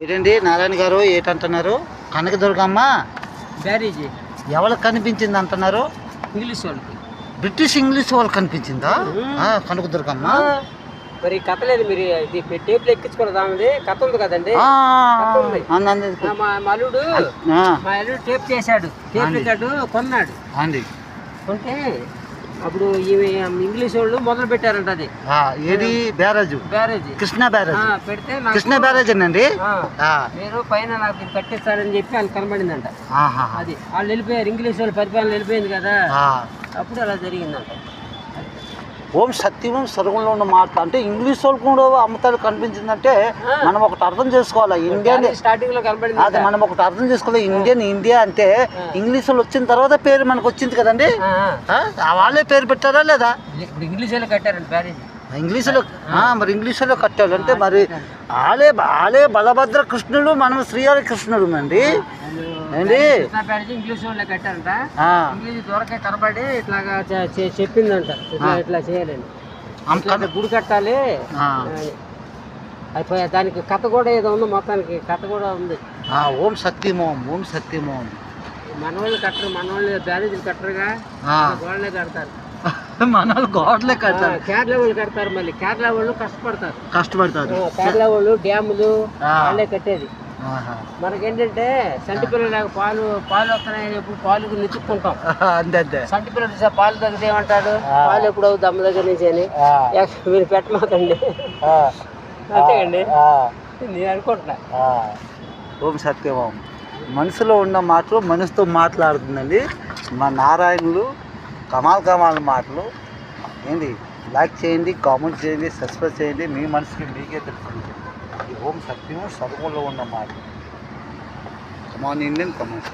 ఏంటండి నారాయణ గారు ఏంటంటున్నారు? కనకదుర్గమ్మ బ్యారేజీ ఎవరికి కనిపించింది అంటున్నారు? ఇంగ్లీష్ వాళ్ళకి. బ్రిటిష్ ఇంగ్లీష్ వాళ్ళకి కనిపించిందా కనకదుర్గమ్మ? మరి కథ లేదు, మీరు ఇది టేపులు ఎక్కించుకోవడం కథ ఉంది కదండి. మా అల్లుడు టేప్ చేశాడు, టేప్ రికార్డు కొన్నాడు. కొంటే అప్పుడు ఈమె ఇంగ్లీష్ వాళ్ళు మొదలు పెట్టారంట. అది ఏది బ్యారేజ్ కృష్ణా బ్యారేజ్ పెడితే కృష్ణా బ్యారేజ్ అండి. మీరు పైన నాకు కట్టిస్తారని చెప్పి వాళ్ళు కనబడిందంట. అది వాళ్ళు వెళ్ళిపోయారు, ఇంగ్లీష్ వాళ్ళు పరిపాలన వెళ్ళిపోయింది కదా, అప్పుడు అలా జరిగిందంట. ఓం సత్యం స్వర్గంలో ఉన్న మాట అంటే ఇంగ్లీష్ వాళ్ళు కూడా అమ్మతాలు కనిపించిందంటే మనం ఒకటి అర్థం చేసుకోవాలి. ఇండియన్ స్టార్టింగ్ లో కనబడింది, అది మనం ఒకటి అర్థం చేసుకోవాలి. ఇండియా అంటే ఇంగ్లీష్ వాళ్ళు వచ్చిన తర్వాత పేరు మనకు వచ్చింది కదండి. వాళ్ళే పేరు పెట్టారా లేదా? ఇంగ్లీష్ వాళ్ళు కట్టారండి బ్యారేజ్. ఇంగ్లీషులో మరి ఇంగ్లీషులో కట్టాలి అంటే మరి ఆలే బలభద్ర కృష్ణుడు, మనం శ్రీహరి కృష్ణుడు అండి. ఇంగ్లీష్ వాళ్ళే కట్టారంట. ఇంగ్లీష్ దొరకే కనబడి ఇట్లాగా చెప్పిందంట, ఇట్లా చేయాలండి, గుడి కట్టాలి. అయిపోయా దానికి కథ కూడా ఏదో ఉంది, మొత్తానికి కథ కూడా ఉంది. ఓం సత్యమోం. మన వాళ్ళు కట్టరు, మన వాళ్ళు బ్యారేజీలు కట్టరుగా, గోడలే కడతారు. మన వాళ్ళు గోడలే కడతారు. కేరళ వాళ్ళు కడతారు, మళ్ళీ కేరళ వాళ్ళు కష్టపడతారు. కేరళ వాళ్ళు డ్యాములు వాళ్ళే కట్టేది. మనకేంటంటే సంటి పిల్లలు పాలు వస్తున్నాయి, ఎప్పుడు పాలు నెచ్చుకుంటాం. అంతే సంటి పిల్లలు పాలు తగ్గితే ఏమంటాడు, పాలు ఎప్పుడు అవుతుంది అమ్మ దగ్గర నుంచి అని. మీరు పెట్టమాకండి అంతేకండి, నేను అనుకుంటున్నా. ఓం సత్యమోం. మనసులో ఉన్న మాటలు మనసుతో మాట్లాడుతుందండి మా నారాయణులు. కమాల్ మాటలు ఏంటి? లైక్ చేయండి, కామెంట్ చేయండి, సబ్స్క్రైబ్ చేయండి. మీ మనసుకి మీకే తెలుస్తుంది. ఓం సత్యం స్వర్గంలో ఉన్న మాట. కమాన్ ఇండియన్ కమాన్.